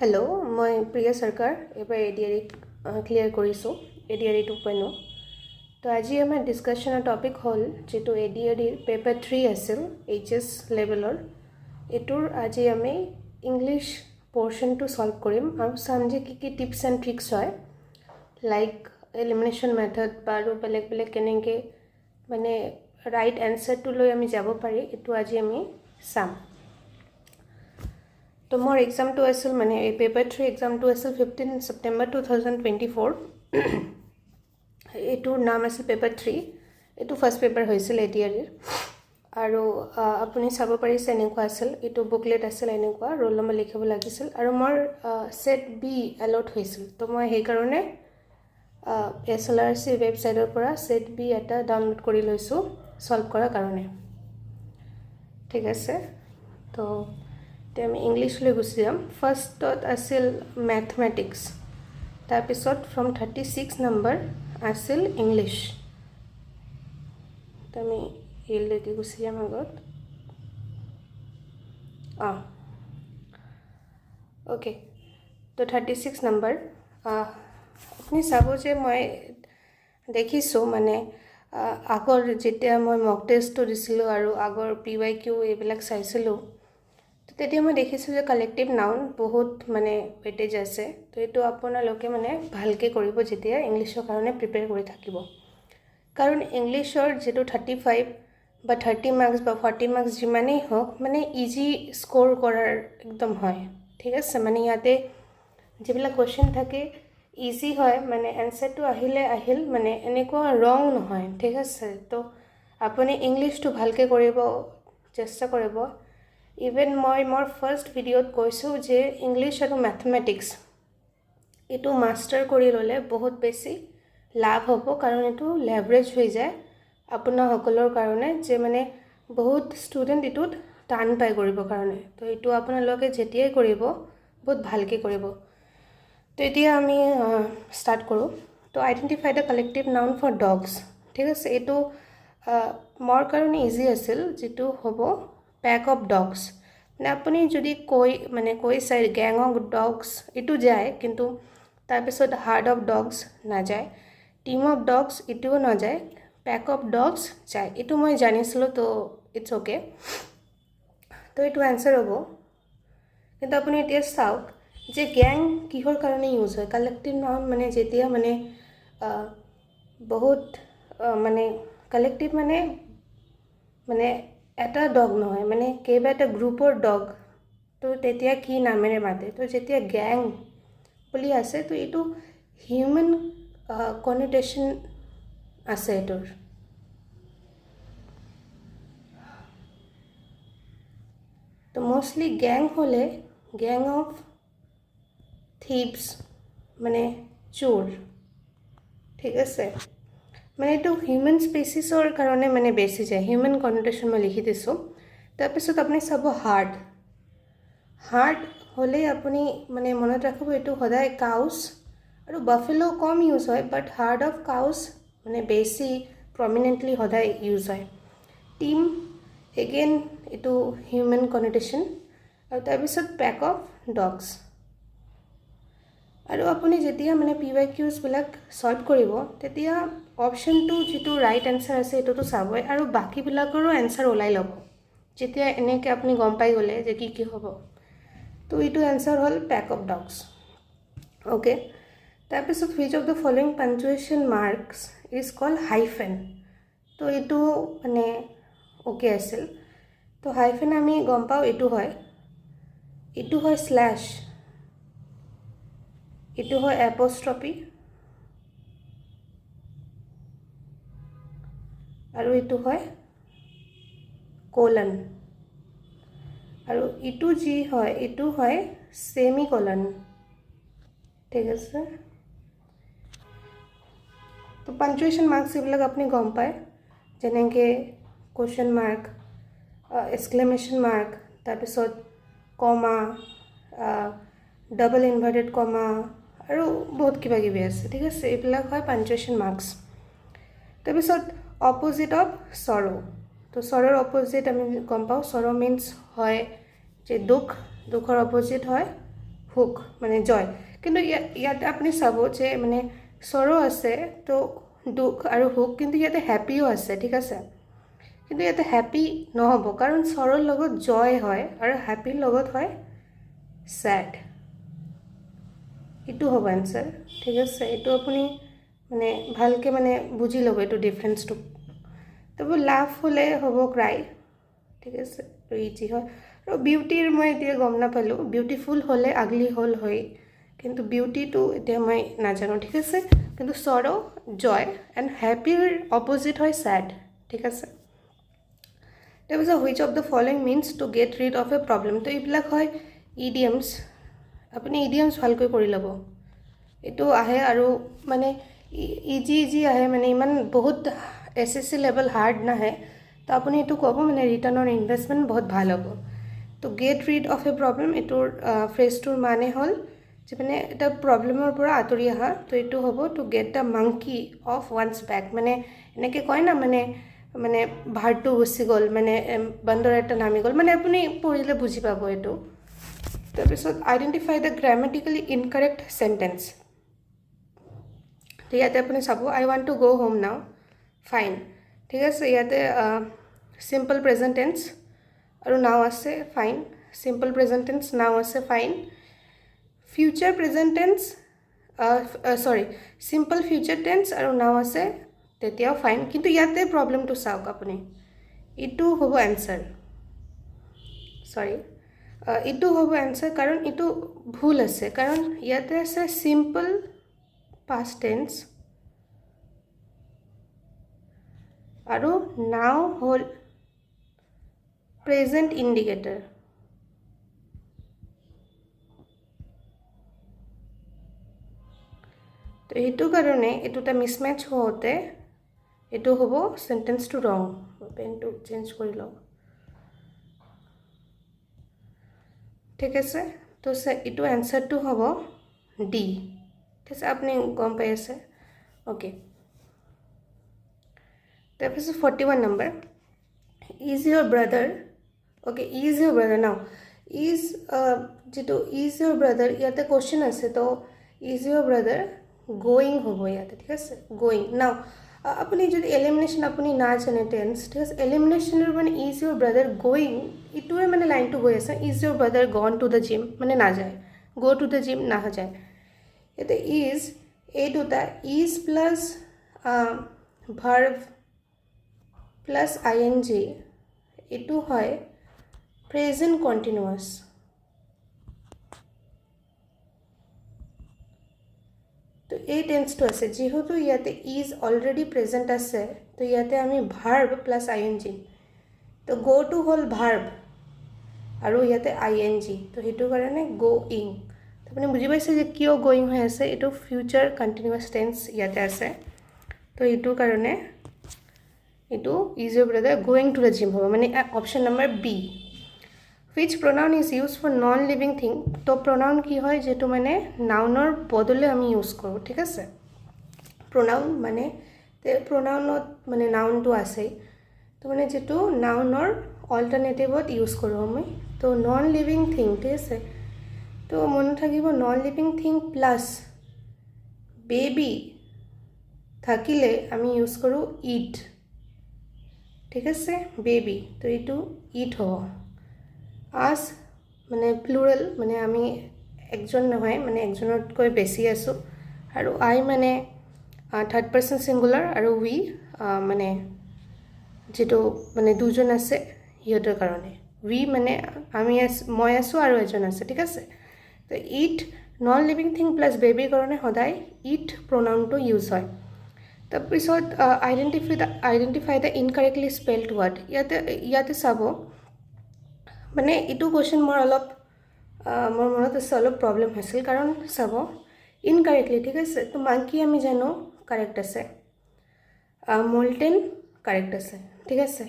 Hello मैं प्रिया सरकार एबार एडीआरई क्लियर करिसो एडीआरई 2.0 तो आज आम डिस्कशनर टपिक हल जी एडीआरई पेपर 3 आसिल एचएस लेवलर एटुर आज आम इंग्लिश पोर्शन तो सल्व करिम और चाम जे कि टिप्स एंड ट्रिक्स है लाइक एलिमिनेशन मेथड बारो बेलेग बेलेग केनेके माने राइट एन्सार तो लै आमी जाब पारि एटु आज आमी चाम। तो मोर एग्जाम तो आसिल माने पेपर 3 एग्जाम तो आसिल 15 सेप्टेम्बर 2024 एटुर नाम आसिल पेपर 3 एटु फर्स्ट पेपर होइसिल एडीआरईर आरो आपुनि चाब पारिसे एनेकुवा आसिल एटु बुकलेट आसिल एनेकुवा रोल नम्बर लिखिब लागिसिल आरो मोर सेट बी अलॉट होइसिल तो मैं हेइ कारणे एसएलआरसी वेबसाइटर पर सेट बी एटा डाउनलोड करि लैसु सल्व करार कारणे ठीक आछे। तो आम इंग्लिश ले गुसि जाम फार्स्ट आसिल मैथमेटिक्स तार पिছত फ्रम 36 नम्बर आसिल इंग्लिश तो आम ये गुसि जाम आगत ओके तो 36 नम्बर अपनी चाब जे मैं देखिसो माने आगर जेतिया मैं मक टेस्टो दिसिलो आरो आगर PYQ एबिलाक चाइसिलो तो तेतिया मैं देखिसो जे कलेक्टिव नाउन बहुत माने वेटेज आछे तो एटु आपनालोके माने भालके करिब जेतिया इंग्लिशर कारणे प्रिपेयर करि थाकिब कारण इंग्लिशर जेतु 35 बा 30 मार्क्स बा 40 मार्क्स जिमानेই होक माने इजी स्कोर करार एकदम হয় ठीक আছে माने याते जेबिला क्वेश्चन থাকে इजी হয় माने आन्सर तो आहिले আহিल माने এনেকুৱা रंग নহয় ठीक আছে तो আপুনি इंग्लिश तो भालके करिब चेष्टा करिब इवेन मैं मोर फर्स्ट भिडिओत कैसो जे इंग्लिश और मैथमेटिक्स यू मास्टर करि लले बहुत बेसी लाभ हम कारण यू लेवरेज हो जाए अपना सकलोर कारणे जे माने बहुत स्टूडेंट इटुत टान पाई करिब कारणे तो यू आपनालोके जेतियाई करिब बहुत भालके करिब। तो एतिया आमी स्टार्ट करूँ तो identify the collective noun for dogs ठीक है यू मोर कारणे इजी आसिल जितु हबो पैक अफ डग्स माने आपुनि जदि कोई माने कोई साइड गैंग अफ डग्स इटू जाए किंतु तार पिছত हार्ड अफ डग्स ना जाए टीम अफ डग्स इटुओ ना जाए पैक अफ डग्स जाए इटू मैं जानिसिलो तो इट्स ओके तो यू आंसर हबो किंतु आपुनि एतिया चाওক जे गैंग किहर कारणे यूज है कलेक्टिव नाउन माने जेतिया माने बहुत माने कलेक्टिव माने माने एटा डग নহয় माने केइबाटा ग्रुपर डग तो तेतिया की नामेरे माते तो जेतिया गैंग বুলি আছে तो एटू ह्यूमन कनोटेशन আছে एटोर तो मोस्टली गैंग होले गैंग ऑफ थीव्स माने चोर ठीक है माने तो ह्यूमन स्पेसिसर कारणे माने बेसि जाए ह्यूमन कनोटेशन मैं लिखि दिसो तार पिছত आपनि सब हार्ड हार्ड होले आपनि माने मनत राखिब एटु सदाय काउस और बाफेलो कम यूज है बाट हार्ड ऑफ काउस माने बेसि प्रमिनेंटली सदाय यूज है टीम एगेन एटु ह्यूमन कनोटेशन और तार पिছত पैक ऑफ डग्स और आपुनि जेतिया माने PYQs बिलाक सल्व करिब तेतिया ऑप्शन टू जितु राइट आंसर आछे एटु तो चाबय और बाकी बिलाकरो आंसर ओलाई लब जेतिया एनेके आपुनि गम पाई गले जे की हबो तो इटु आंसर हल पैक ऑफ डग्स ओके तार पिছত which of the following punctuation marks is called hyphen तो इटु माने ओके आसिल तो हाइफेन आमी गम पाओ इटु है स्लैश इटू है एपोस्ट्रफी और इटू है कोलन और इटू जी है इटू है सेमी कोलन ठीक है तो पंक्चुएशन मार्क्स ये अपनी गम पाए जेनेके क्वेश्चन मार्क एक्सक्लेमेशन मार्क तार पिছত कमा डबल इनभार्टेड कमा और बहुत किबा किबि आछे ठीक है ये पंक्चुएशन मार्क्स तार पिছত अपोजिट अफ सरो तो सरोर अपोजिट आम गम पाओ सरो मीन्स है जे दुख दुखर अपोजिट है হুক মানে জয়, কিন্তু ইয়াতে আপুনি চাব যে মানে সৰো আছে তো দুখ আৰু হুক, কিন্তু ইয়াতে হ্যাপিও আছে, ঠিক আছে। কিন্তু ইয়াতে হ্যাপি নহ'ব কাৰণ সৰৰ লগত জয় হয় আৰু হ্যাপিৰ লগত হয় স্যাড। এইটো হ'ব এনসাৰ, ঠিক আছে। এইটো আপুনি মানে ভালকৈ মানে বুজি ল'ব এইটো ডিফাৰেঞ্চটো। তাৰপৰা লাভ হ'লে হ'ব ক্ৰাই, ঠিক আছে, ইজি হয়। আৰু বিউটিৰ মই এতিয়া গম নাপালোঁ, বিউটিফুল হ'লে আগলি হ'ল হয়, কিন্তু বিউটিটো এতিয়া মই নাজানো, ঠিক আছে। কিন্তু সৰো জয় এণ্ড হ্যাপিৰ অপজিট হয় স্যাড, ঠিক আছে। তাৰপিছত which of the following means to get rid of a problem, তো এইবিলাক হয় ইডিয়মছ। আপুনি ইডিয়মছ ভালকৈ কৰি ল'ব, এইটো আহে আৰু মানে ইজি আহে, মানে ইমান বহুত SSC লেভেল হাৰ্ড নাহে। তো আপুনি এইটো ক'ব মানে ৰিটাৰ্ণ অন ইনভেষ্টমেণ্ট বহুত ভাল হ'ব। তো get rid of a problem, এইটোৰ ফ্ৰেজটোৰ মানে হ'ল যে মানে এটা প্ৰব্লেমৰ পৰা আঁতৰি অহা। তো এইটো হ'ব to get the monkey off one's back, মানে এনেকৈ কয় না মানে মানে ভাৰটো গুচি গ'ল, মানে বান্দৰ এটা নামি গ'ল, মানে আপুনি পঢ়িলে বুজি পাব এইটো। তাৰপিছত আইডেণ্টিফাই দ্য গ্ৰামেটিকেলি ইনকাৰেক্ট চেণ্টেন্স। তো ইয়াতে আপুনি চাব আই ৱান্ট টু গ' হোম নাও, ফাইন, ঠিক আছে। ইয়াতে চিম্পল প্ৰেজেণ্ট টেন্স আৰু নাও আছে, ফাইন। চিম্পল প্ৰেজেণ্ট টেন্স নাও আছে, fine. Future present tense simple future tense আৰু নাও আছে, তেতিয়াও ফাইন। কিন্তু ইয়াতে প্ৰব্লেমটো চাওক আপুনি, এইটো হ'ব এনচাৰ, এইটো হ'ব এনচাৰ, কাৰণ এইটো ভুল আছে। কাৰণ ইয়াতে আছে চিম্পল পাষ্ট টেন্স আৰু নাও হ'ল প্ৰেজেণ্ট ইণ্ডিকেটৰ। তো এইটো কাৰণে এইটো এটা মিছমেচ হওঁতে এইটো হ'ব চেণ্টেন্সটো ৰং। পেনটো চেঞ্জ কৰি লওঁ, ঠিক আছে। তো এইটো এনচাৰটো হ'ব ডি, ঠিক আছে, আপুনি গম পাই আছে, অ'কে। তাৰপিছত 41 নম্বৰ, is your brother, okay, is your brother. Now is যিটো ইজ ইয়ৰ ব্ৰাদাৰ, ইয়াতে কুৱেশ্যন আছে, তো ইজ ইয়ৰ ব্ৰাদাৰ গোয়িং হ'ব ইয়াতে, ঠিক আছে, গোয়িং। নাও আপুনি যদি এলিমিনেশ্যন আপুনি নাজানে টেন্স, ঠিক আছে, এলিমিনেশ্যনৰ মানে ইজ ইয়ৰ ব্ৰাদাৰ গোয়িং, এইটোৱে মানে লাইনটো গৈ আছে। Is your brother gone to the gym, মানে নাযায়, গ' টু দ্য জিম নাযায়। এতিয়া ইজ, এই দুটা is plus verb plus ING, এইটো হয় প্ৰেজেণ্ট কণ্টিনিউৱাছ। তো এই টেন্সটো আছে, যিহেতু ইয়াতে ইজ অলৰেডি প্ৰেজেণ্ট আছে, তো ইয়াতে আমি ভাৰ্ব প্লাছ ING, তো গ'টো হ'ল ভাৰ্ব আৰু ইয়াতে ING, তো সেইটো কাৰণে গোয়িং। আপুনি বুজি পাইছে যে কিয় গোয়িং হৈ আছে, এইটো ফিউচাৰ কণ্টিনিউৱাছ টেন্স ইয়াতে আছে। তো এইটো কাৰণে এইটো is your brother going to the gym হ'ব, মানে option number B. Which pronoun is use for non living thing, তো প্ৰনাউন কি হয়, যিটো মানে নাউনৰ বদলে আমি ইউজ কৰোঁ, ঠিক আছে। প্ৰনাউন মানে প্ৰনাউনত মানে নাউনটো আছেই, তো মানে যিটো নাউনৰ অল্টাৰনেটিভত ইউজ কৰোঁ আমি। তো নন লিভিং থিং, ঠিক আছে, তো মনত থাকিব non living thing plus baby থাকিলে আমি ইউজ কৰোঁ ইট, ঠিক আছে, বেবি, তো এইটো ইট হ'ব। আছ মানে প্লুৰেল, মানে আমি একজন নহয়, মানে একজনতকৈ বেছি আছোঁ, আৰু আই মানে থাৰ্ড পাৰ্চন ছিংগুলাৰ, আৰু উই মানে যিটো মানে দুজন আছে সিহঁতৰ কাৰণে, উই মানে আমি মই আছোঁ আৰু এজন আছে, ঠিক আছে। তো it non living thing plus বেবিৰ কাৰণে সদায় ইট প্ৰনাউনটো ইউজ হয়। তাৰপিছত identify the incorrectly spelled word, ইয়াতে চাব, মানে এইটো কুৱেশ্যন মোৰ মনত আছে, অলপ প্ৰব্লেম হৈছিল, কাৰণ চাব ইনকাৰেক্টলি, ঠিক আছে, তো মাংকি আমি জানো কাৰেক্ট আছে, মল্টেন কাৰেক্ট আছে, ঠিক আছে।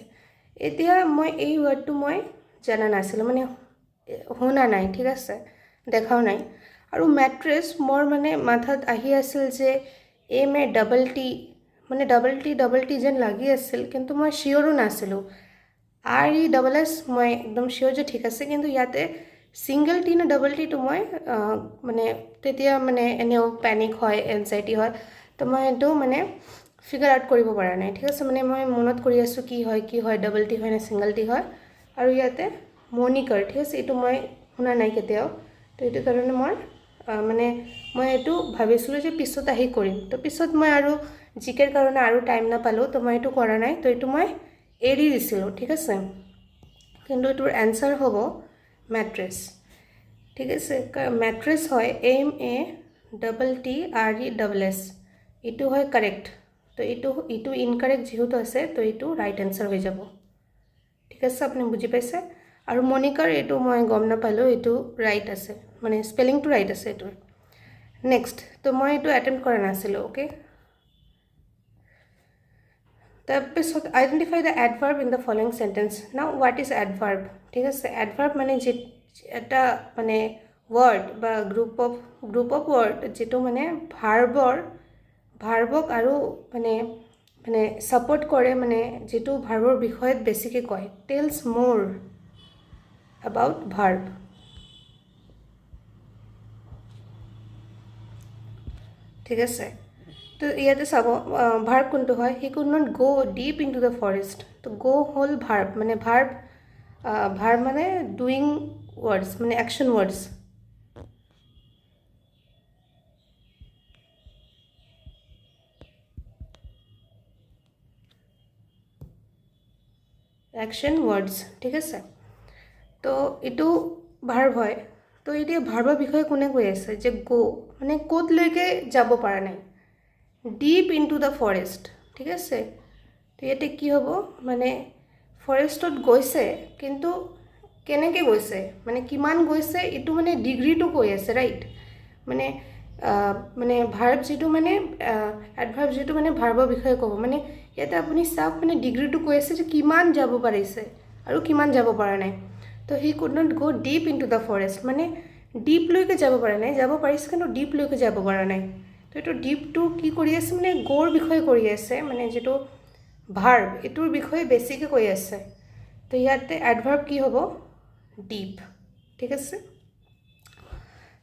এতিয়া মই এই ৱাৰ্ডটো মই জানা নাছিলোঁ, মানে শুনা নাই, ঠিক আছে, দেখাও নাই। আৰু মেট্ৰেছ মোৰ মানে মাথাত আহি আছিল যে ডাবল টি, মানে ডাবল টি যেন লাগি আছিল, কিন্তু মই চিয়ৰো নাছিলোঁ। RESS মই একদম চিয়ৰ যে ঠিক আছে, কিন্তু ইয়াতে সিংগল টি নে ডাবল টিটো মই মানে তেতিয়া মানে এনেও পেনিক হয়, এনজাইটি হয়, তো মই এইটো মানে ফিগাৰ আউট কৰিব পৰা নাই। ঠিক আছে, মানে মই মনত কৰি আছোঁ কি হয়, ডাবল টি হয় নে ছিংগল টি হয়। আৰু ইয়াতে মনিকাৰ, ঠিক আছে, এইটো মই শুনা নাই কেতিয়াও। তো এইটো কাৰণে মানে মই এইটো ভাবিছিলোঁ যে পিছত আহি কৰিম। তো পিছত মই আৰু জিকেৰ কাৰণে আৰু টাইম নাপালোঁ, তো মই এইটো কৰা নাই। তো এইটো মই এৰি দিছিলোঁ। ঠিক আছে, কিন্তু এইটোৰ এনচাৰ হ'ব মেট্ৰেছ। ঠিক আছে, মেট্ৰেছ হয় MEATTRESS, এইটো হয় কাৰেক্ট। তো এইটো ইনকাৰেক্ট যিহেতু আছে, তো এইটো ৰাইট এনচাৰ হৈ যাব। ঠিক আছে, আপুনি বুজি পাইছে। আৰু মনিকাৰ এইটো মই গম নাপালোঁ, এইটো ৰাইট আছে, মানে স্পেলিংটো ৰাইট আছে এইটোৰ। নেক্সট, তো মই এইটো এটেম্প্ট কৰা নাছিলোঁ। অ'কে, তাৰপিছত identify the adverb in the following sentence. Now what is adverb? ঠিক আছে, এডভাৰ্ব মানে এটা মানে ৱৰ্ড বা গ্ৰুপ অফ ৱৰ্ড যিটো মানে ভাৰ্বক আৰু মানে ছাপৰ্ট কৰে, মানে যিটো ভাৰ্বৰ বিষয়ত বেছিকৈ কয়, টেলছ মোৰ এবাউট ভাৰ্ব। ঠিক আছে, তো ইয়াতে চাব ভাৰ্ব কোনটো হয়। হি কুড নট গ' deep in to the forest. তো গ' হ'ল ভাৰ্ব, মানে ভাৰ্ব মানে ডুইং ৱৰ্ডছ, মানে একশ্যন ৱৰ্ডছ। একশ্যন ৱৰ্ডছ, ঠিক আছে। তো এইটো ভাৰ্ব হয়। তো এতিয়া ভাৰ্বৰ বিষয়ে কোনে কৈ আছে যে গ' মানে ক'তলৈকে যাব পৰা নাই, deep in to the forest. ঠিক আছে, তো ইয়াতে কি হ'ব, মানে ফৰেষ্টত গৈছে, কিন্তু কেনেকৈ গৈছে, মানে কিমান গৈছে, এইটো মানে ডিগ্ৰীটো কৈ আছে, ৰাইট। মানে ভাৰ্ব যিটো মানে এডভাৰ্ব যিটো মানে ভাৰ্বৰ বিষয়ে ক'ব, মানে ইয়াতে আপুনি চাওক, মানে ডিগ্ৰীটো কৈ আছে যে কিমান যাব পাৰিছে আৰু কিমান যাব পৰা নাই। তো হি কুড নট গ' deep in to the forest, মানে ডিপলৈকে যাব পৰা নাই, যাব পাৰিছে কিন্তু ডিপলৈকে যাব পৰা নাই। তো এইটো ডিপটো কি কৰি আছে, মানে গ'ৰ বিষয়ে কৰি আছে, মানে যিটো ভাৰ্ব এইটোৰ বিষয়ে বেছিকৈ কৈ আছে। তো ইয়াতে এডভাৰ্ব কি হ'ব, ডিপ। ঠিক আছে,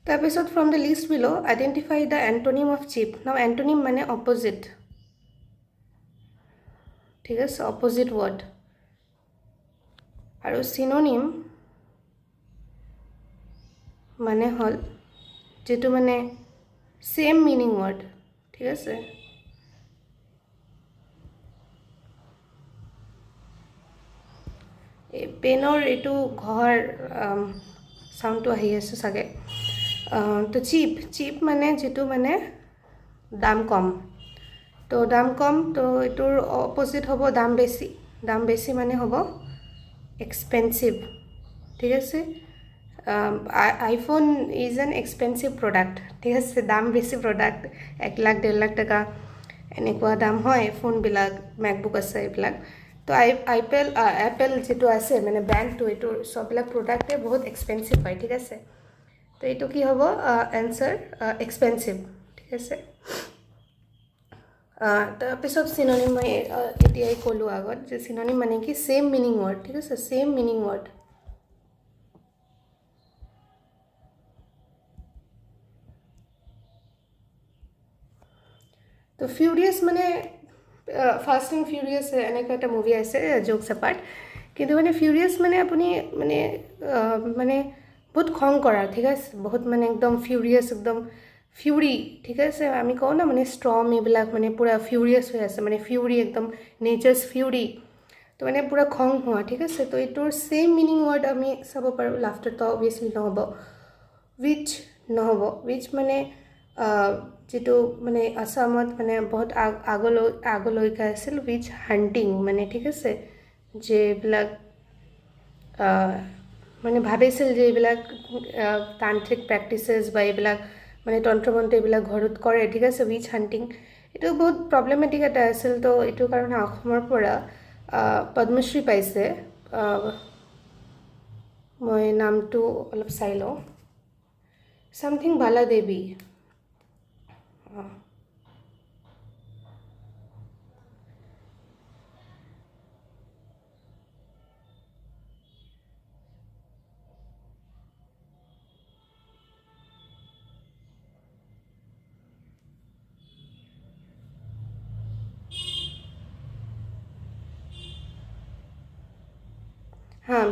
তাৰপিছত from the list below' identify the antonym of cheap. Now antonym মানে অপজিট। ঠিক আছে, অপজিট ৱৰ্ড। আৰু চিননিম মানে হ'ল যিটো মানে ছেম মিনিং ৱৰ্ড। ঠিক আছে, এই পেনৰ এইটো ঘৰ চাউণ্ডটো আহি আছে চাগে। তো চিপ মানে যিটো মানে দাম কম। তো দাম কম, তো এইটোৰ অপজিট হ'ব দাম বেছি। দাম বেছি মানে হ'ব এক্সপেঞ্চিভ। ঠিক আছে, iPhone is an expensive product. ঠিক আছে, দাম বেছি প্ৰডাক্ট, 1 লাখ 1.5 লাখ টকা এনেকুৱা দাম হয় ফোনবিলাক, মেকবুক আছে এইবিলাক। তো এপল যিটো আছে মানে ব্ৰেণ্ডটো, এইটোৰ চববিলাক প্ৰডাক্টে বহুত এক্সপেঞ্চিভ হয়। ঠিক আছে, তো এইটো কি হ'ব এনচাৰ, এক্সপেঞ্চিভ। ঠিক আছে, তাৰপিছত চিননিম মই এতিয়াই ক'লোঁ আগত যে চিননিম মানে কি ছেম মিনিং ৱৰ্ড। ঠিক আছে, ছেম মিনিং ৱৰ্ড। তো ফিউৰিয়াছ মানে ফাষ্ট এণ্ড ফিউৰিয়াছ এনেকুৱা এটা মুভি আছে, জোকছ এপাৰ্ট। কিন্তু মানে ফিউৰিয়াছ মানে আপুনি মানে বহুত খং কৰা। ঠিক আছে, বহুত মানে একদম ফিউৰিয়াছ, একদম ফিউৰি। ঠিক আছে, আমি কওঁ না মানে ষ্ট্ৰম এইবিলাক, মানে পূৰা ফিউৰিয়াছ হৈ আছে, মানে ফিউৰি একদম নেচাৰ্ছ ফিউৰি। তো মানে পূৰা খং হোৱা। ঠিক আছে, তো এইটোৰ ছেইম মিনিং ৱৰ্ড আমি চাব পাৰোঁ। লাফটাৰটো অবভিয়াছলি নহ'ব, উইচ মানে যিটো মানে আছামত মানে বহুত আগলৈকে আছিল, উইচ হাণ্টিং মানে। ঠিক আছে, যে এইবিলাক মানে ভাবিছিল যে এইবিলাক তান্ত্ৰিক প্ৰেক্টিচেছ বা এইবিলাক মানে তন্ত্ৰ এইবিলাক ঘৰত কৰে। ঠিক আছে, উইচ হাণ্টিং এইটো বহুত প্ৰব্লেমেটিক এটা আছিল। তো এইটো কাৰণে অসমৰ পৰা পদ্মশ্ৰী পাইছে। মই নামটো অলপ চাই লওঁ, চামথিং বালাদেৱী।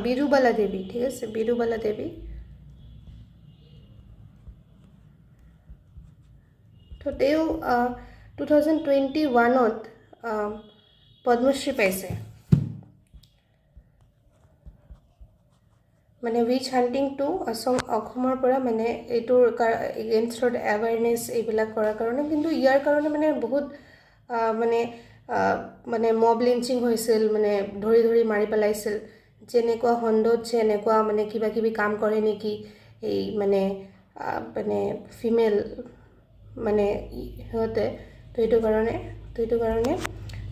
বিৰুবালা দেৱী, ঠিক আছে, বিৰুবালা দেৱী। তো তেওঁ 2021ত পদ্মশ্ৰী পাইছে, মানে উইচ হাণ্টিং টু অসমৰ পৰা, মানে এইটোৰ এগেইনষ্টত এৱাৰনেছ এইবিলাক কৰাৰ কাৰণে। কিন্তু ইয়াৰ কাৰণে মানে বহুত মানে মানে মব লিঞ্চিং হৈছিল, মানে ধৰি ধৰি মাৰি পেলাইছিল। যেনেকুৱা সন্দত যে এনেকুৱা মানে কিবা কিবি কাম কৰে নেকি এই মানে মানে ফিমেল মানে সিহঁতে। তো সেইটো কাৰণে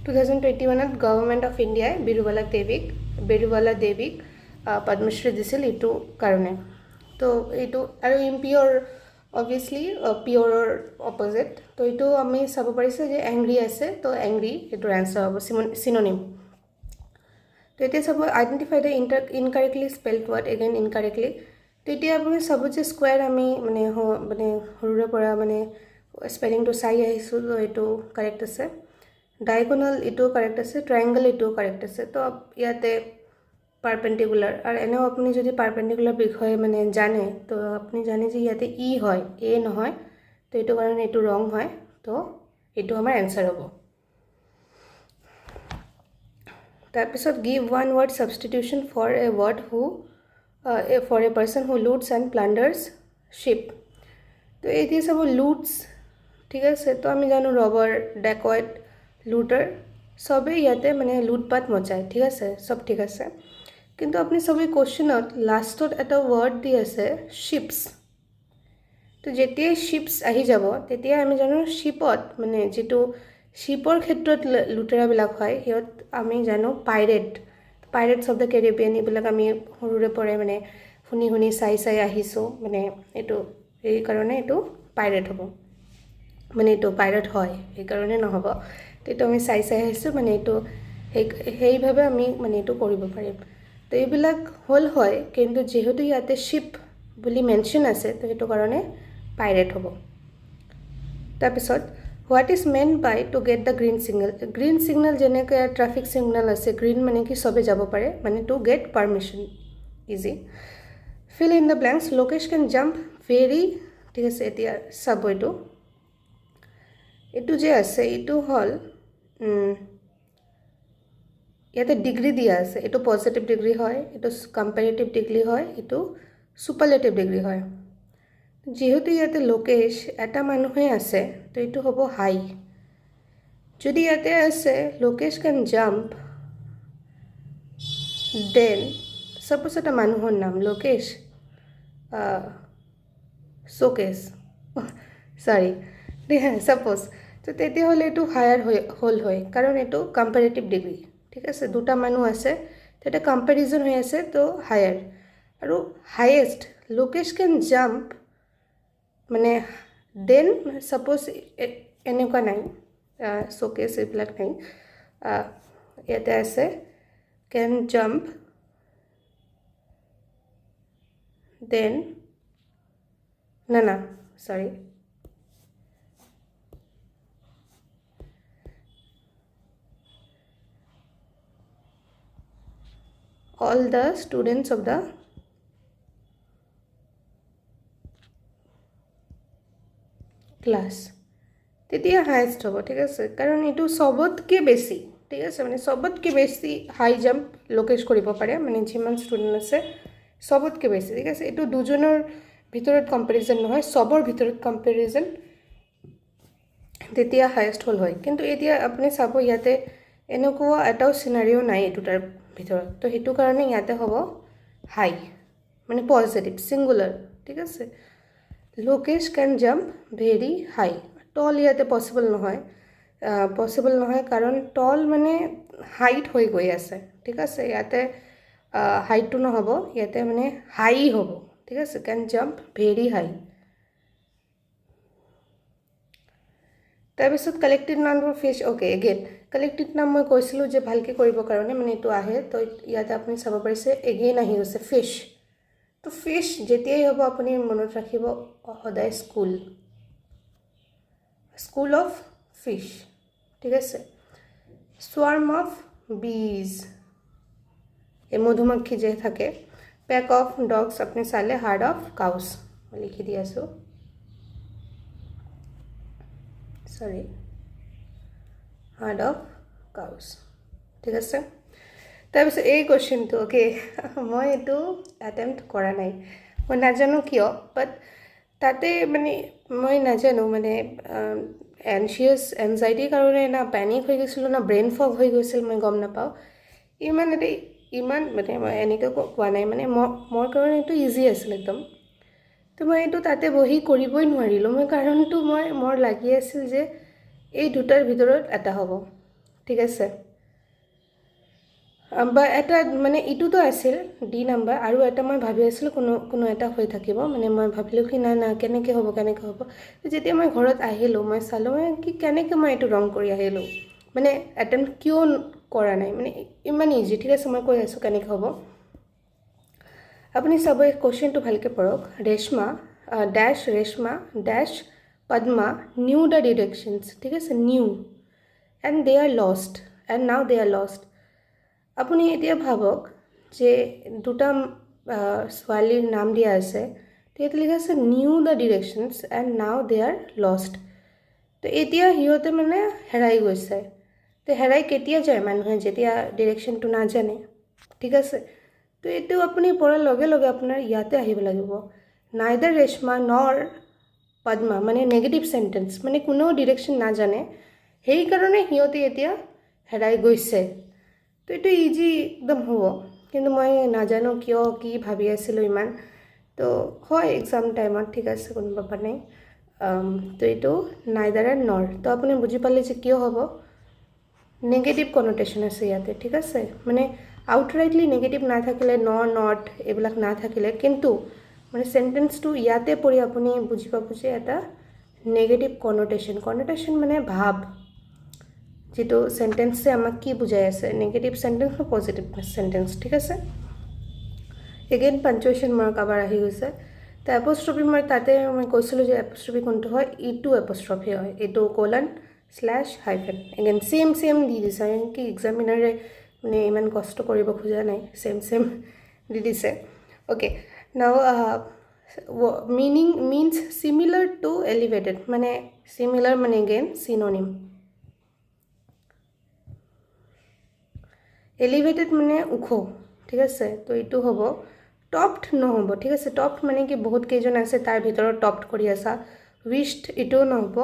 2021ত গভৰ্ণমেণ্ট অফ ইণ্ডিয়াই বিৰুবালা দেৱীক পদ্মশ্ৰী দিছিল এইটো কাৰণে। তো এইটো আৰু ইম্পিয়ৰ অবভিয়াছলি পিয়ৰৰ অপজিট। তো এইটো আমি চাব পাৰিছোঁ যে এংগ্ৰি আছে, তো এংগ্ৰি এইটোৰ এনচাৰ হ'ব চিননিম। তো এতিয়া চাব identify the incorrectly spelled word, again incorrectly. তো এতিয়া আপুনি চাব যে স্কুৱেৰ আমি মানে সৰুৰে পৰা মানে স্পেলিংটো চাই আহিছোঁ, তো এইটো কাৰেক্ট আছে। ডায়গোনেল এইটোও কাৰেক্ট আছে, ট্ৰায়েংগল এইটোও কাৰেক্ট আছে। তো ইয়াতে পাৰপেণ্ডিকুলাৰ, আৰু এনেও আপুনি যদি পাৰপেণ্ডিকুলাৰ বিষয়ে মানে জানে, তো আপুনি জানে যে ইয়াতে ই হয়, এ নহয়। তো এইটো কাৰণে এইটো ৰং হয়, তো এইটো আমাৰ এনচাৰ হ'ব। তাৰপিছত give one word substitution for a word for a person who loots and plunders ship. তো এতিয়া চাব লুটছ, ঠিক আছে। তো আমি জানো ৰবাৰ, ডেকইট, লুটাৰ, চবেই ইয়াতে মানে লুটপাট মচায়, ঠিক আছে, চব ঠিক আছে। কিন্তু আপুনি চবেই কুৱেশ্যনত লাষ্টত এটা ৱৰ্ড দি আছে শ্বিপছ। তো যেতিয়াই শ্বিপছ আহি যাব তেতিয়াই আমি জানো শ্বিপত মানে যিটো শ্বিপৰ ক্ষেত্ৰত লুটেৰাবিলাক হয়, সিহঁত আমি জানো পাইৰেটছ অফ দ্য কেৰিবিয়ান, এইবিলাক আমি সৰুৰে পৰাই মানে শুনি চাই আহিছোঁ। মানে এইটো সেইকাৰণে এইটো পাইৰেট হ'ব, মানে এইটো পাইৰেট হয় সেইকাৰণে নহ'ব। এইটো আমি চাই আহিছোঁ, মানে এইটো সেইভাৱে আমি মানে এইটো কৰিব পাৰিম। তো এইবিলাক হয়, কিন্তু যিহেতু ইয়াতে শ্বিপ বুলি মেনশ্যন আছে, তো সেইটো কাৰণে পাইৰেট হ'ব। তাৰপিছত what is man by to get the green signal. Green signal যেনেকৈ ট্ৰাফিক ছিগনেল আছে, গ্ৰীণ মানে কি চবে যাব পাৰে, মানে to get permission, easy. Fill in the blanks, Lokesh can jump very, ঠিক আছে। এতিয়া চাব এইটো যে আছে, এইটো হ'ল ইয়াতে ডিগ্ৰী দিয়া আছে। এইটো পজিটিভ ডিগ্ৰী হয়, এইটো কম্পেৰেটিভ ডিগ্ৰী হয়, এইটো ছুপাৰলেটিভ ডিগ্ৰী হয়। যিহেতু ইয়াতে লোকেশ এটা মানুহে আছে, তো এইটো হ'ব হাই। যদি ইয়াতে আছে Lokesh can jump, then suppose এটা মানুহৰ নাম লোকেশ শোকেশ, চৰি ছাপ'জ, তো তেতিয়াহ'লে এইটো হায়াৰ হ'ল হয়, কাৰণ এইটো কম্পেৰেটিভ ডিগ্ৰী, ঠিক আছে। দুটা মানুহ আছে, তেতিয়া কম্পেৰিজন হৈ আছে, তো হায়াৰ। আৰু হায়েষ্ট লোকেশ কেন জাম্প মানে দেন ছাপ'জ এনেকুৱা নাই, শোকেশ এইবিলাক নাই, ইয়াতে আছে কেন জাম্প দেন না চৰি, all the students of the class, তেতিয়া হায়েষ্ট হ'ব, ঠিক আছে। কাৰণ এইটো চবতকৈ বেছি, ঠিক আছে, মানে চবতকৈ বেছি হাই জাম্প লোকেশ কৰিব পাৰে, মানে যিমান ষ্টুডেণ্ট আছে চবতকৈ বেছি, ঠিক আছে। এইটো দুজনৰ ভিতৰত কম্পেৰিজন নহয়, চবৰ ভিতৰত কম্পেৰিজন, তেতিয়া হায়েষ্ট হ'ল হয়। কিন্তু এতিয়া আপুনি চাব ইয়াতে এনেকুৱা এটাও চিনাৰিও নাই এই দুটাৰ ভিতৰত, তো সেইটো কাৰণে ইয়াতে হ'ব হাই, মানে পজিটিভ ছিংগুলাৰ, ঠিক আছে। লোকেশ কেন জাম্প ভেৰি হাই, টল ইয়াতে পচিবল নহয়, কাৰণ টল মানে হাইট হৈ গৈ আছে, ঠিক আছে। ইয়াতে হাইটটো নহ'ব, ইয়াতে মানে হাই হ'ব, ঠিক আছে। Can jump very high. তাৰপিছত কালেক্টিভ নাউনবোৰ fish, okay. Again collective noun মই কৈছিলোঁ যে ভালকৈ কৰিবৰ কাৰণে মানে এইটো আহে, তো ইয়াতে আপুনি চাব পাৰিছে এগেইন আহি গৈছে ফিছ। তো ফিছ যেতিয়াই হ'ব আপুনি মনত ৰাখিব সদায় স্কুল অফ ফিছ, ঠিক আছে। স্বাৰ্ম অফ বিজ, এই মধুমাখি যে থাকে পেক অফ ডগছ আপুনি চালে হাৰ্ড অফ কাউজ মই লিখি দি আছোঁ সৰি হাৰ্ড অফ কাউজ ঠিক আছে তাৰপিছত এই কুৱেশ্যনটো অ'কে মই এইটো এটেম্প্ট কৰা নাই মই নাজানো কিয় বাট তাতে মানে মই নাজানো মানে এনচিয়াছ এনজাইটিৰ কাৰণে না পেনিক হৈ গৈছিলোঁ না ব্ৰেইন ফগ হৈ গৈছিল মই গম নাপাওঁ ইমান মানে মই এনেকৈ কোৱা নাই মানে মোৰ কাৰণে এইটো ইজি আছিল একদম তো মই এইটো তাতে বহি কৰিবই নোৱাৰিলোঁ মই কাৰণটো মোৰ লাগি আছিল যে এই দুটাৰ ভিতৰত এটা হ'ব ঠিক আছে বা এটা মানে ইটোতো আছিল ডি নাম্বাৰ আৰু এটা মই ভাবি আছিলোঁ কোনো এটা হৈ থাকিব মানে মই ভাবিলোঁ কি না কেনেকৈ হ'ব যেতিয়া মই ঘৰত আহিলোঁ মই চালোঁ কি কেনেকৈ মই এইটো ৰং কৰি আহিলোঁ মানে এটেম্প্ট কিয় কৰা নাই মানে ইমান ইজি ঠিক আছে মই কৈ আছোঁ কেনেকৈ হ'ব আপুনি চাব এই কুৱেশ্যনটো ভালকৈ পঢ়ক ৰেশমা ডেছ পদ্মা নিউ দ্য ডিৰেকশ্যনছ ঠিক আছে new and De R lost and নাও দে আৰ লষ্ট আপুনি এতিয়া ভাবক যে দুটা ছোৱালীৰ নাম দিয়া আছে তো ইয়াত লিখা আছে নিউ দ্য ডিৰেকশ্যনছ এণ্ড নাও দে আৰ লষ্ট তো এতিয়া সিহঁতে মানে হেৰাই গৈছে তো হেৰাই কেতিয়া যায় মানুহে যেতিয়া ডিৰেকশ্যনটো নাজানে ঠিক আছে তো এইটো আপুনি পঢ়াৰ লগে লগে আপোনাৰ ইয়াতে আহিব লাগিব নাইদাৰ ৰেশমা নৰ পদ্মা মানে নেগেটিভ চেণ্টেন্স মানে কোনেও ডিৰেকশ্যন নাজানে সেইকাৰণে সিহঁতে এতিয়া হেৰাই গৈছে তো এইটো ইজি একদম হ'ব কিন্তু মই নাজানো কিয় কি ভাবি আছিলোঁ ইমান তো হয় এক্সাম টাইমত ঠিক আছে কোনোবা মানে তো এইটো নাইদাৰ এণ্ড নৰ তো আপুনি বুজি পালে যে কিয় হ'ব নেগেটিভ কনটেশ্যন আছে ইয়াতে ঠিক আছে মানে আউটৰাইটলি নেগেটিভ নাথাকিলে নট এইবিলাক নাথাকিলে কিন্তু মানে চেণ্টেন্সটো ইয়াতে পঢ়ি আপুনি বুজি পাব যে এটা নেগেটিভ কনটেশ্যন মানে ভাৱ যেটো সেন্টেন্সে আমাক কি বুঝাই আছে নেগেটিভ সেন্টেন্স বা পজিটিভ সেন্টেন্স ঠিক আছে এগেইন পাঞ্চুৱেশ্যন মাৰ্ক আবাৰ আহি গৈছে তো এপোস্ট্ৰফি মই তাতে মই কৈছিলোঁ যে এপোস্ট্ৰফি কোনটো হয় ইটো এপোস্ট্ৰফি হয় এইটো :/হাইফেন এগেইন সেম দি দিছে কি এক্সামিনাৰে মানে ইমান কষ্ট কৰিব খোজা নাই সেম দি দিছে ওকে নাও মিনিংছ সিমিলাৰ টু এলিভেটেড মানে সিমিলাৰ মানে এগেইন সিনোনিম এলিভেটেড মানে ওখ ঠিক আছে তো এইটো হ'ব টপড নহ'ব ঠিক আছে টপড মানে কি বহুত কেইজন আছে তাৰ ভিতৰত টপড কৰি আছা উইশড এইটো নহ'ব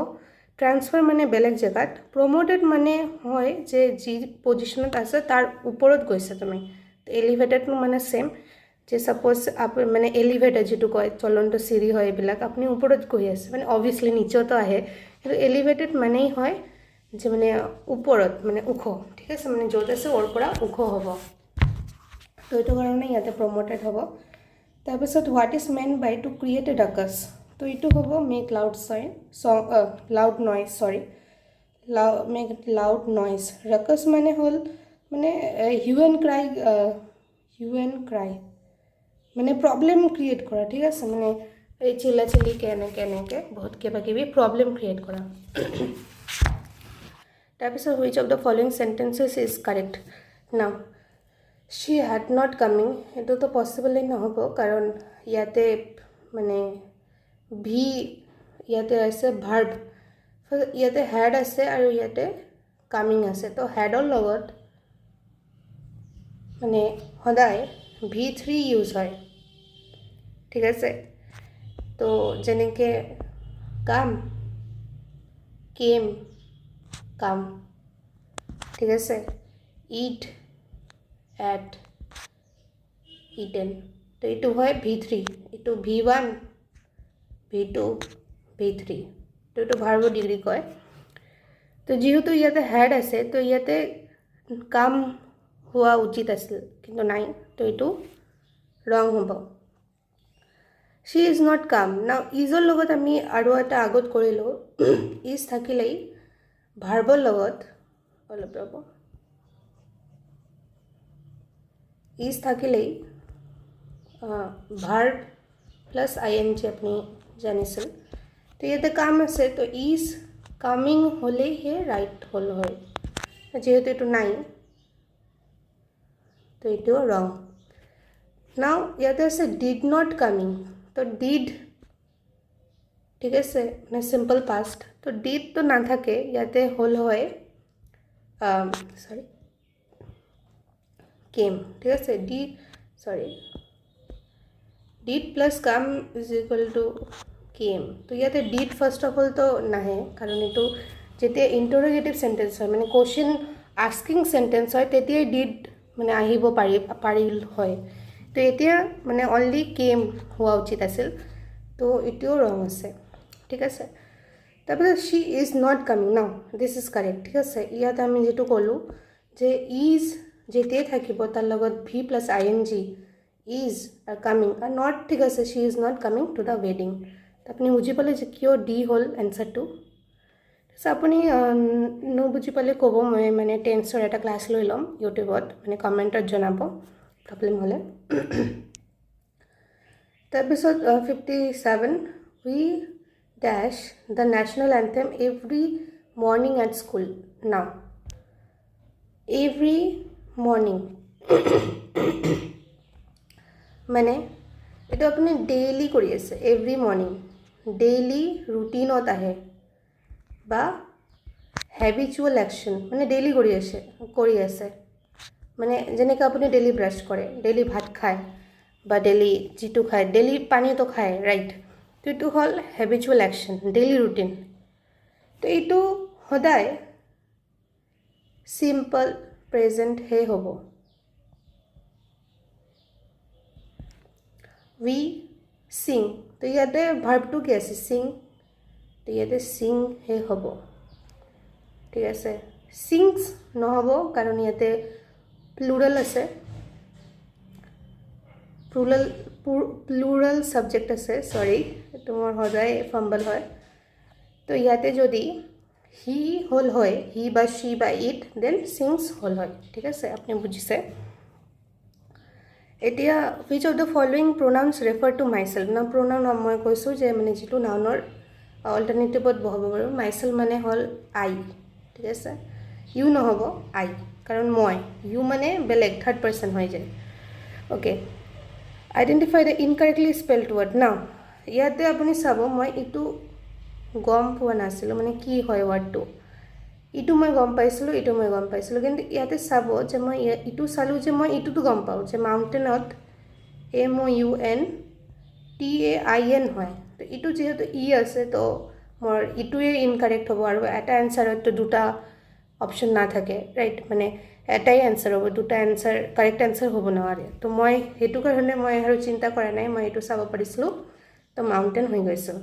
ট্ৰান্সফাৰ মানে বেলেগ জেগাত প্ৰমোটেড মানে হয় যে যি পজিশ্যনত আছে তাৰ ওপৰত গৈছে তুমি এলিভেটেড মানে সেম যে সাপোজ মানে এলিভেটেড যেটো কয় চলন্ত চিৰি হয় এইবিলাক আপুনি ওপৰত গৈ আছে মানে অবভিয়াছলি নিচেতো আহে কিন্তু এলিভেটেড মানেই হয় যে মানে ওপৰত মানে ওখ ঠিক আছে মানে য'ত আছে ওৰ পৰা ওখ হ'ব তো এইটো কাৰণে ইয়াতে প্ৰমোটেড হ'ব তাৰপিছত what is man by to create a ডাকাছ তো এইটো হ'ব মেক লাউড নইজ ৰাকাছ মানে হ'ল মানে হিউ এণ্ড ক্ৰাই মানে প্ৰব্লেম ক্ৰিয়েট কৰা ঠিক আছে মানে এই চিল্লি কেনেকৈ বহুত কিবাকিবি প্ৰব্লেম ক্ৰিয়েট কৰা তাৰপিছত which of the following sentences is correct now she had not coming এইটোতো পসিবলি নহ'ব কাৰণ ইয়াতে মানে ভি ইয়াতে আছে ভাৰ্ব ইয়াতে হ্যাড আছে আৰু ইয়াতে কামিং আছে তো হ্যাডৰ লগত মানে সদায় V3 ইউজ হয় ঠিক আছে তো যেনেকৈ কাম কেম কাম ঠিক আছে ইট at eaten তো এইটো হয় V3 এইটো V1 V2 V3 তো এইটো ভাৰ্ব ডিগ্ৰী কয় তো যেহেতু ইয়াতে হ্যাড আছে তো ইয়াতে কাম হোৱা উচিত আছিল কিন্তু নাই তো এইটো ৰং হ'ব she is not come now ইজৰ লগত আমি আৰু এটা আগত কৰিলোঁ ইজ থাকিলেই ভাৰ্বৰ লগত অলপ ৰ'ব ইজ থাকিলেই ভাৰ্ব প্লাছ ING আপুনি জানিছিল তো ইয়াতে কাম আছে তো ইজ কামিং হ'লেইহে ৰাইট হ'ল হয় যেহেতু এইটো নাই তো এইটোও ৰং নাও ইয়াতে আছে ডিড নট কামিং তো ডিড ঠিক আছে মানে সিম্পল পাষ্ট তো ডিড তো নাথাকে ইয়াতে হ'ল হয় সরি কেম ঠিক আছে did plus come is equal to came তো ইয়াতে ডিড ফার্স্ট অফ অল তো নাহে কাৰণ এইটো যেতিয়া ইণ্টাৰোগেটিভ সেন্টেন্স হয় মানে কোশ্চেন আস্কিং সেন্টেন্স হয় তেতিয়াই ডিড মানে আহিব পাৰিল হয় তো এতিয়া মানে অনলি কেম হোৱা উচিত আছিল তো এটিও ৰং আছে ঠিক আছে তাৰপিছত she is not coming now this is correct ঠিক আছে ইয়াত আমি যেটো ক'লোঁ যে ইজ যেতিয়াই থাকিব তাৰ লগত V plus I N G is R coming are not ঠিক আছে she is not coming to the ৱেডিং আপুনি বুজি পালে যে কিয় ডি হ'ল এনচাৰটো আপুনি নুবুজি পালে ক'ব মই মানে টেন্সৰ এটা ক্লাছ লৈ ল'ম ইউটিউবত মানে কমেণ্টত জনাব প্ৰব্লেম হ'লে তাৰপিছত 57 we dash the national anthem every morning at school now every morning মানে এইটো আপুনি ডেইলি কৰি আছে এভৰি মৰ্নিং ডেইলি ৰুটিনত আহে বা হ্যাবিচুয়াল অ্যাকশন মানে ডেইলি কৰি আছে মানে যেনেকৈ আপুনি ডেইলি ব্ৰাছ কৰে ডেইলি ভাত খায় বা ডেইলি যিটো খায় ডেইলি পানীটো খায় ৰাইট তো এইটো হ'ল হ্যাবিচুয়াল অ্যাকশন ডেইলি ৰুটিন তো এইটো সদায় সিম্পল প্ৰেজেণ্ট হে হ'ব উই সিং তো ইয়াতে ভাৰ্বটো কি আছে সিং তো ইয়াতে সিং হে হ'ব ঠিক আছে সিংস নহ'ব কাৰণ ইয়াতে প্লুৰাল আছে প্লুৰাল সাবজেক্ট আছে সৰি এইটো মোৰ সদায় ফাম্বল হয় তো ইয়াতে যদি হি হ'ল হয় হি বা শি বা ইট দেন সিংস হ'ল হয় ঠিক আছে আপুনি বুজিছে এতিয়া which of the following pronouns refer to myself না প্ৰনাউন মই কৈছোঁ যে মানে যিটো নাউনৰ অল্টাৰনেটিভত বহাব পাৰোঁ মাইসেল্ফ মানে হ'ল আই ঠিক আছে ইউ নহ'ব আই কাৰণ মই ইউ মানে বেলেগ থাৰ্ড পাৰ্সন হৈ যায় okay identify the incorrectly spelled word now ইয়াতে আপুনি চাব মই ইটো গম পোৱা নাছিলোঁ মানে কি হয় ৱৰ্ডটো ইটো মই গম পাইছিলোঁ কিন্তু ইয়াতে চাব যে মই ইটো চালোঁ যে মই ইটোতো গম পাওঁ যে মাউণ্টেনত MOUNTAIN হয় তো ইটো যেহেতু ই আছে তো মোৰ ইটোৱে ইনকাৰেক্ট হ'ব আৰু এটা এনচাৰত দুটা অপশ্যন নাথাকে ৰাইট মানে এটাই এনচাৰ হ'ব দুটা এনচাৰ কাৰেক্ট এনচাৰ হ'ব নোৱাৰে তো মই সেইটো কাৰণে মই আৰু চিন্তা কৰা নাই মই এইটো চাব পাৰিছিলোঁ তো মাউণ্টেন হৈ গৈছিল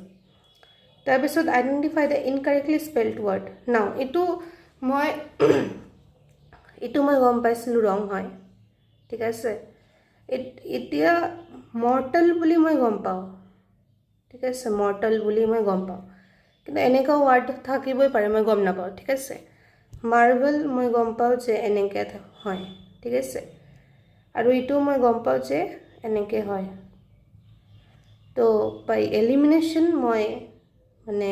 তাৰপিছত identify the incorrectly spelled word নাও এইটো মই গম পাইছিলোঁ ৰং হয় ঠিক আছে এতিয়া মৰ্টেল বুলি মই গম পাওঁ ঠিক আছে মৰ্টেল বুলি মই গম পাওঁ কিন্তু এনেকুৱা ৱৰ্ড থাকিবই পাৰে মই গম নাপাওঁ ঠিক আছে মাৰ্বল মই গম পাওঁ যে এনেকৈ হয় ঠিক আছে আৰু ইটো মই গম পাওঁ যে এনেকৈ হয় তো বাই এলিমিনেশ্যন মই মানে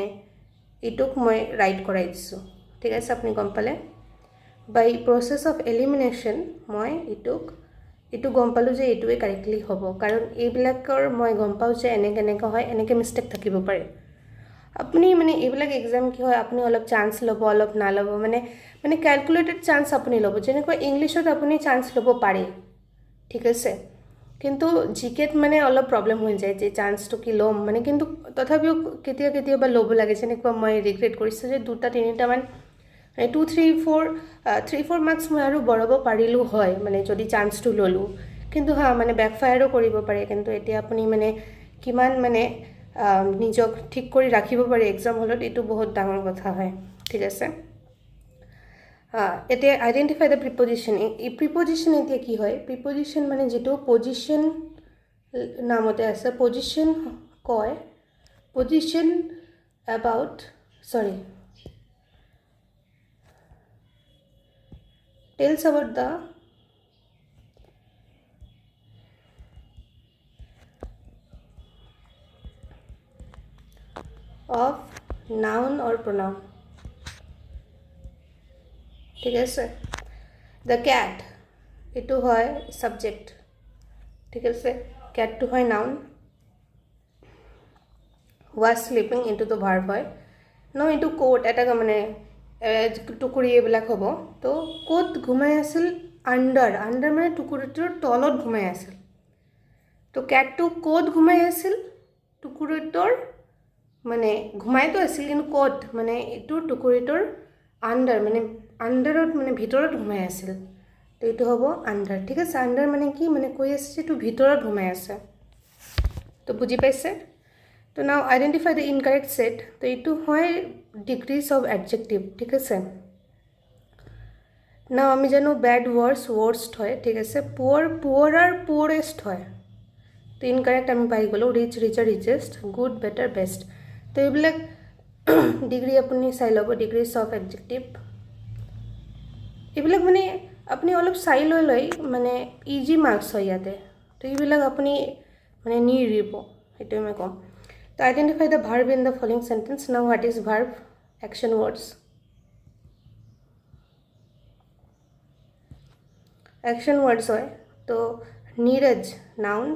ইটোক মই ৰাইট কৰাই দিছোঁ ঠিক আছে আপুনি গম পালে বাই প্ৰচেছ অফ এলিমিনেশ্যন মই ইটো গম পালোঁ যে এইটোৱে কাৰেক্টলি হ'ব কাৰণ এইবিলাকৰ মই গম পাওঁ যে এনেকৈ হয় এনেকৈ মিষ্টেক থাকিব পাৰে আপুনি মানে এইবিলাক এক্সাম কি হয় আপুনি অলপ চান্স ল'ব অলপ নাল'ব মানে ক্যালকুলেটেড চান্স আপুনি ল'ব যেনেকৈ ইংলিছত আপুনি চান্স ল'ব পাৰে ঠিক আছে কিন্তু জিকেত মানে অলপ প্ৰব্লেম হৈ যায় যে চান্সটো কি ল'ম মানে কিন্তু তথাপিও কেতিয়াবা ল'ব লাগে যেনেকুৱা মই ৰিগ্ৰেট কৰিছোঁ যে দুটা তিনিটামান 3-4 মাৰ্কছ মই আৰু বঢ়াব পাৰিলোঁ হয় মানে যদি চান্সটো ল'লোঁ কিন্তু মানে বেকফায়াৰো কৰিব পাৰে কিন্তু এতিয়া আপুনি মানে কিমান মানে নিজক ঠিক কৰি ৰাখিব পাৰে এক্সাম হলত এইটো বহুত ডাঙৰ কথা হয় ঠিক আছে এতিয়া আইডেন্টিফাই দ্য প্ৰিপজিশ্যন এই প্ৰিপজিশ্যন এতিয়া কি হয় প্ৰিপজিশ্যন মানে যেটো পজিশ্যন নামতে আছে পজিশ্যন কয় position about tells about the of noun or pronoun ঠিক আছে the cat এইটো হয় সাবজেক্ট ঠিক আছে ক্যাটটো হয় নাউন was sleeping এইটোতো ভার্ব হয় ন এইটো কোট এটা মানে টুকুৰি এইবিলাক হ'ব তো কোট ঘুমাই আছিল আন্ডাৰ আন্ডাৰ মানে টুকুৰিটোৰ তলত ঘুমাই আছিল তো ক্যাটটো কোট ঘুমাই আছিল টুকুৰিটোৰ মানে ঘুমাইতো আছিল কিন্তু কোট মানে এইটোৰ টুকুৰিটোৰ আন্ডাৰ মানে আন্ডাৰত মানে ভিতৰত ঘুমাই আছিল তো এইটো হ'ব আন্ডাৰ ঠিক আছে আন্ডাৰ মানে কি মানে কৈ আছে যে এইটো ভিতৰত ঘুমাই আছে তো বুজি পাইছে তো নাও আইডেন্টিফাই দ্য ইনকাৰেক্ট সেট তো এইটো হয় ডিগ্রিজ অফ অ্যাডজেক্টিভ ঠিক আছে নাও আমি জানো ব্যাড ওয়ার্স্ট হয় ঠিক আছে পুয়ার আর পুয়ারেস্ট হয় তো ইনকারেক্ট আমি পাই গ'লো rich richer richest good better best তো এইবিলাক ডিগ্ৰী আপুনি চাই ল'ব ডিগ্রিজ অফ অ্যাডজেক্টিভ এইবিলাক মানে আপুনি অলপ চাই লৈ মানে ইজি মাৰ্কছ হয় ইয়াতে তো এইবিলাক আপুনি মানে নিৰিব সেইটোৱে মই ক'ম তো identify the verb in the following sentence now what is verb action words action words হয় তো Neeraj noun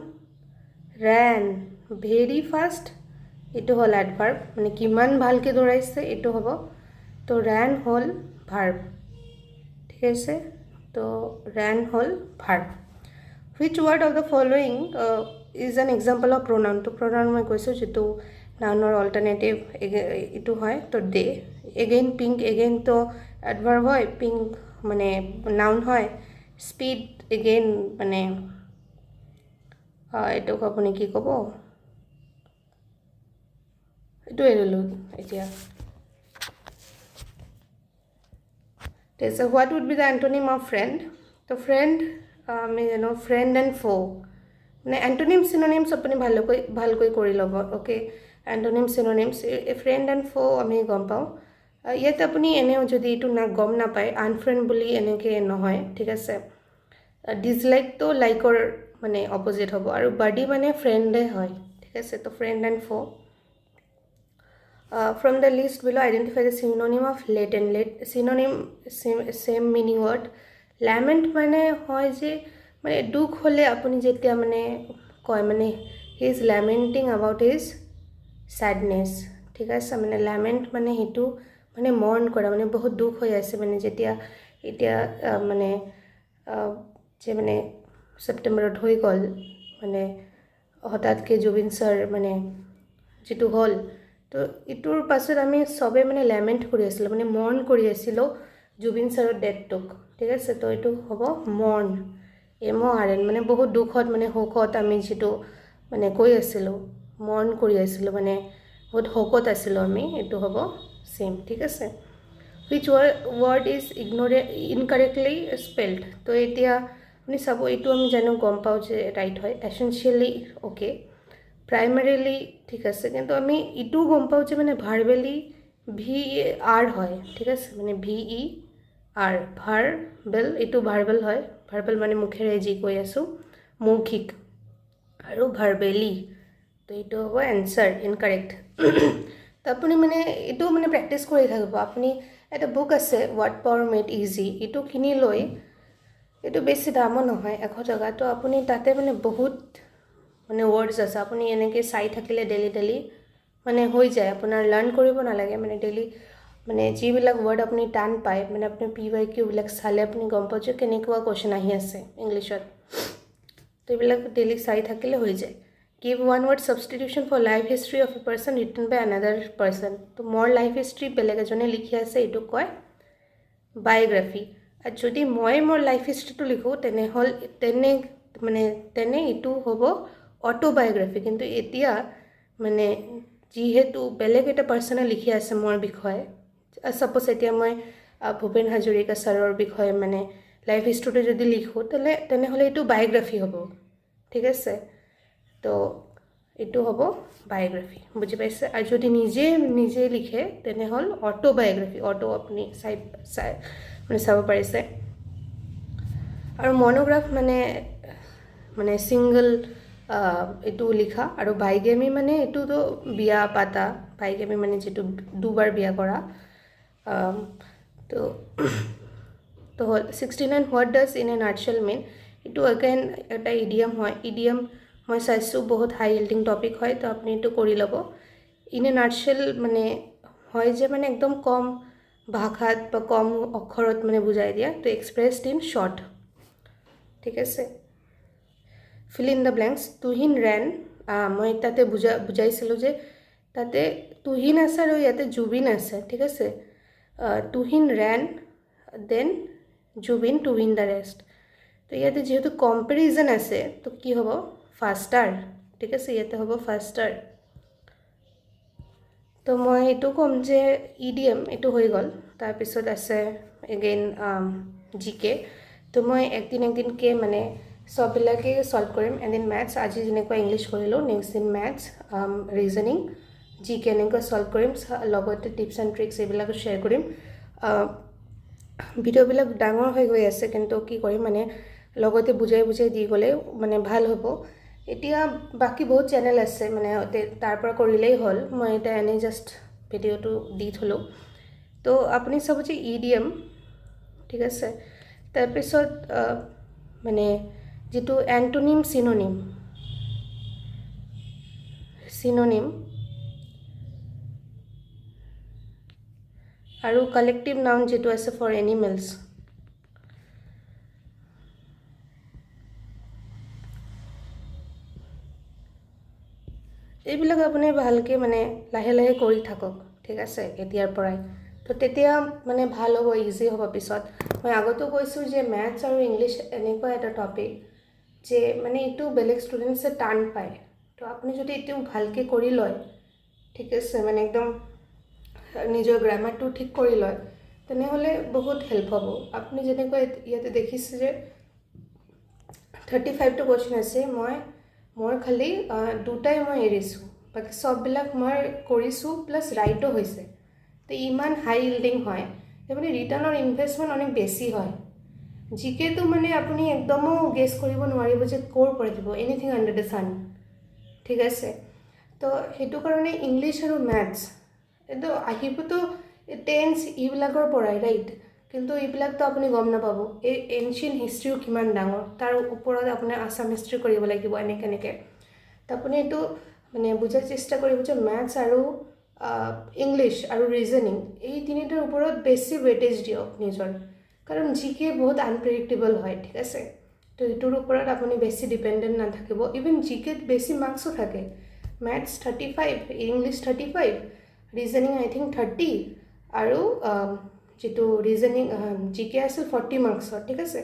ran very fast এইটো হ'ল এডভাৰ্ব মানে কিমান ভালকে দৌৰাইছে এইটো হ'ব তো ran হ'ল ভাৰ্ব ঠিক আছে তো ran হ'ল verb which word of the following is an example of pronoun তো pronoun মই কৈছোঁ যেটো নাউনৰ অল্টাৰনেটিভ এইটো হয় তো দে এগেইন পিংক এগেইন তো এডভাৰ্ব হয় পিংক মানে নাউন হয় স্পীড এগেইন মানে এইটোক আপুনি কি ক'ব এইটো এৰিলোঁ এতিয়া So what would be the antonym of friend? So friend, friend and foe. মানে antonyms synonyms আপুনি ভালকৈ কৰি ল'ব okay antonyms synonyms a friend and foe আমি গম পাওঁ ইয়াতে আপুনি এনেও যদি এইটো না গম নাপায় আনফ্ৰেণ্ড বুলি এনেকৈ নহয় ঠিক আছে ডিসলাইক তো লাইকৰ মানে অপোজিট হ'ব আৰু বাডি মানে ফ্ৰেণ্ডে হয় ঠিক আছে তো ফ্ৰেণ্ড এণ্ড ফো from the list below identify the synonym of latent synonym same meaning word lament মানে হয় যে মানে দুখ হলে আপুনি যেতিয়া মানে কয় মানে he is lamenting about his sadness ঠিক আছে মানে lament মানে হেতু মানে মৰ্ন কৰা মানে বহুত দুখ হৈ আছে মানে যেতিয়া এতিয়া মানে যে মানে সেপ্টেম্বৰত হৈ গ'ল মানে হঠাৎকে জুবিন স্যাৰ মানে যেটো হল তো ইটোৰ পাছত আমি সবে মানে ল্যামেন্ট কৰি আছিল মানে মৰ্ন কৰি আছিল জুবিন স্যাৰৰ ডেথটোক ঠিক আছে তো এইটো হ'ব মৰ্ন MORN মানে বহুত দুখত মানে শোকত আমি যেটো মানে কৈ আছিল মৰ্ন কৰি আছিল মানে বহুত শোকত আছিল আমি এইটো হ'ব সেম ঠিক আছে which word is incorrectly spelled তো এতিয়া আপুনি চাব এইটো আমি জানো গম পাও যে ৰাইট হয় essentially ওকে primarily ঠিক আছে কিন্তু আমি ইটো গম পাও যে মানে ভার্বেলি VAR হয় ঠিক আছে মানে VER ভার্বেল ইটো ভার্বেল হয় ভার্বেল মানে মুখেৰে যি কৈ আছো মৌখিক আৰু ভাৰ্বেলি তো ইটো হ'ব এনসাৰ ইনকাৰেক্ট তো আপুনি মানে ইটো মানে প্ৰ্যাকটিস কৰি থাকিব আপুনি এটা বুক আছে ওয়ার্ড পাওয়ার মেড ইজি ইটো কিনি লৈ ইটো বেছি দামো নহয় 100 টকা তো আপুনি তাতে মানে বহুত মানে ওয়ার্ডস আছে আপুনি এনেকৈ চাই থাকিলে ডেলি মানে হৈ যায় আপোনাৰ লাৰ্ন কৰিব নালাগে মানে ডেলি মানে যিবিলাক ওয়ার্ড আপুনি টান পায় মানে আপুনি PYQ বিলাক চালে আপুনি গম পায় যে কেনেকুৱা কোৱেশ্চন আহি আছে ইংলিশত তো এইবিলাক ডেলি চাই থাকিলে হৈ যায় give one word substitution for life history of a person written by another person তো মোৰ লাইফ হিষ্ট্ৰী বেলেগ এজনে লিখি আছে এইটো কয় বায়োগ্ৰাফি আৰু যদি মই মোৰ লাইফ হিষ্ট্ৰীটো লিখো তেনে ইটো হ'ব অটোবায়োগ্ৰাফি কিন্তু এতিয়া মানে যেহেতু বেলেগ এটা পাৰ্সনে লিখি আছে মোৰ বিষয়ে সাপোজ এতিয়া মই ভূপেন হাজৰিকা ছাৰৰ বিষয়ে মানে লাইফ হিষ্ট্ৰীটো যদি লিখো তেনেহলে এইটো বায়োগ্ৰাফি হ'ব ঠিক আছে তো এইটো হ'ব বায়োগ্ৰাফি বুজি পাইছে আৰু যদি নিজে লিখে তেনেহল অটোবায়োগ্ৰাফি অটো আপুনি মানে চাব পাৰিছে আৰু মনোগ্ৰাফ মানে সিঙ্গল এইটো লিখা আৰু বাইগেমি মানে এইটোতো বিয়া পাতা বাইগেমি মানে যেটো দুবাৰ বিয়া কৰা তো তো হ'ল 69 what does in a nutshell mean. এইটো এগেইন এটা ইডিয়াম হয়। ইডিয়াম মই চাইছোঁ বহুত হাই ইল্ডিং টপিক হয়, তো আপুনি এইটো কৰি ল'ব। ইন এ নাটশেল মানে হয় যে মানে একদম কম ভাষাত বা কম অক্ষৰত মানে বুজাই দিয়া, তো এক্সপ্ৰেছড ইন শ্বৰ্ট। ঠিক আছে। Fill in the blanks. Tuhin ran, মই তাতে বুজাইছিলোঁ যে তাতে তুহিন আছে আৰু ইয়াতে জুবিন আছে। ঠিক আছে। Tuhin ran than Zubeen to win the race. তো ইয়াতে যেহেতু কম্পেৰিজন আছে, তো কি হ'ব? ফাষ্টাৰ। ঠিক আছে, ইয়াতে হ'ব ফাষ্টাৰ। তো মই এইটো ক'ম যে ইডিএম এইটো হৈ গ'ল। তাৰপিছত আছে এগেইন জিকে। তো মই একদিনকে মানে সববিলাকেই সলভ কৰিম। এণ্ড মেথছ, আজি যেনেকুৱা ইংলিছ কৰিলোঁ, নেক্সট দিন মেথছ, ৰিজনিং, জিকে এনেকৈ সলভ কৰিম। লগতে টিপছ এণ্ড ট্ৰিক্স এইবিলাকো শ্বেয়াৰ কৰিম। ভিডিঅ'বিলাক ডাঙৰ হৈ গৈ আছে, কিন্তু কি কৰিম মানে লগতে বুজাই দি গ'লে মানে ভাল হ'ব। এতিয়া বাকী বহুত চেনেল আছে, মানে তাৰ পৰা কৰিলেই হ'ল। মই এতিয়া এনেই জাষ্ট ভিডিঅ'টো দি থলোঁ। তো আপুনি চাব যে ইডিএম, ঠিক আছে। তাৰপিছত মানে যিটো এণ্টনিম চিনোনিম আৰু কালেক্টিভ নাউন যিটো আছে ফৰ এনিমেলছ। এইবিলাক আপুনি ভালকৈ মানে লাহে লাহে কৰি থাকক। ঠিক আছে, এতিয়াৰ পৰাই। তো তেতিয়া মানে ভাল হ'ব, ইজি হ'ব পিছত। মই আগতেও কৈছোঁ যে মেথছ আৰু ইংলিছ এনেকুৱা এটা টপিক যে মানে এইটো বেলেগ ষ্টুডেণ্টছে টান পায়। তো আপুনি যদি এইটো ভালকৈ কৰি লয়, ঠিক আছে, মানে একদম নিজৰ গ্ৰামাৰটো ঠিক কৰি লয়, তেনেহ'লে বহুত হেল্প হ'ব। আপুনি যেনেকৈ ইয়াতে দেখিছে যে 35টা কুৱেশ্যন আছে, মই খালি দুটাই মই এৰিছোঁ, বাকী চববিলাক মই কৰিছোঁ, প্লাছ ৰাইটো হৈছে। তো ইমান হাই ইল্ডিং হয়, মানে ৰিটাৰ্ণৰ ইনভেষ্টমেণ্ট অনেক বেছি হয়। জিকেটো মানে আপুনি একদমো গেছ কৰিব নোৱাৰিব যে ক'ৰ পৰা দিব, এনিথিং আণ্ডাৰ দ্য ছান। ঠিক আছে। তো সেইটো কাৰণে ইংলিছ আৰু মেথছ এইটো আহিবতো টেন্স এইবিলাকৰ পৰাই, ৰাইট। কিন্তু এইবিলাকতো আপুনি গম নাপাব। এই এনচিয়েণ্ট হিষ্ট্ৰীও কিমান ডাঙৰ, তাৰ ওপৰত আপোনাৰ আছাম হিষ্ট্ৰী কৰিব লাগিব এনেকৈ। তো আপুনি এইটো মানে বুজাৰ চেষ্টা কৰিব যে মেথছ আৰু ইংলিছ আৰু ৰিজনিং এই তিনিটাৰ ওপৰত বেছি ৱেটেজ দিয়ক নিজৰ, কাৰণ জিকে বহুত আনপ্ৰেডিক্টেবল হয়। ঠিক আছে। তো এইটোৰ ওপৰত আপুনি বেছি ডিপেণ্ডেণ্ট নাথাকিব। ইভেন জিকেত বেছি মাৰ্কছো থাকে। মেথছ 35, ইংলিছ 35, ৰিজনিং আই থিংক 30, আৰু যিটো ৰিজনিং জিকে আছিল 40 মাৰ্কছৰ। ঠিক আছে।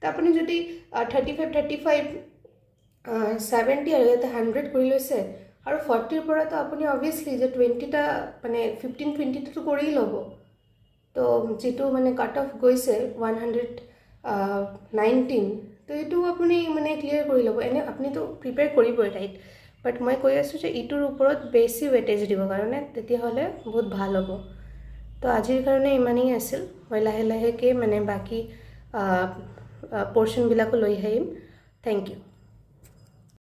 তো আপুনি যদি 35, 70 আৰু ইয়াতে 100 কৰি লৈছে, আৰু 40ৰ পৰাতো আপুনি অভিয়াছলি যে 20টা মানে 15-20টাটো কৰিয়ে ল'ব। তো যিটো মানে কাট অফ গৈছে 119, তো এইটো আপুনি মানে ক্লিয়াৰ কৰি ল'ব। এনে আপুনিতো প্ৰিপেয়াৰ কৰিবই, ৰাইট। বাট মই কৈ আছোঁ যে এইটোৰ ওপৰত বেছি ৱেটেজ দিবৰ কাৰণে, তেতিয়াহ'লে বহুত ভাল হ'ব। তো আজিৰ কাৰণে ইমানেই আছিল। মই লাহে লাহেকৈ মানে বাকী পৰ্শ্যনবিলাকো লৈ আহিম। Thank U.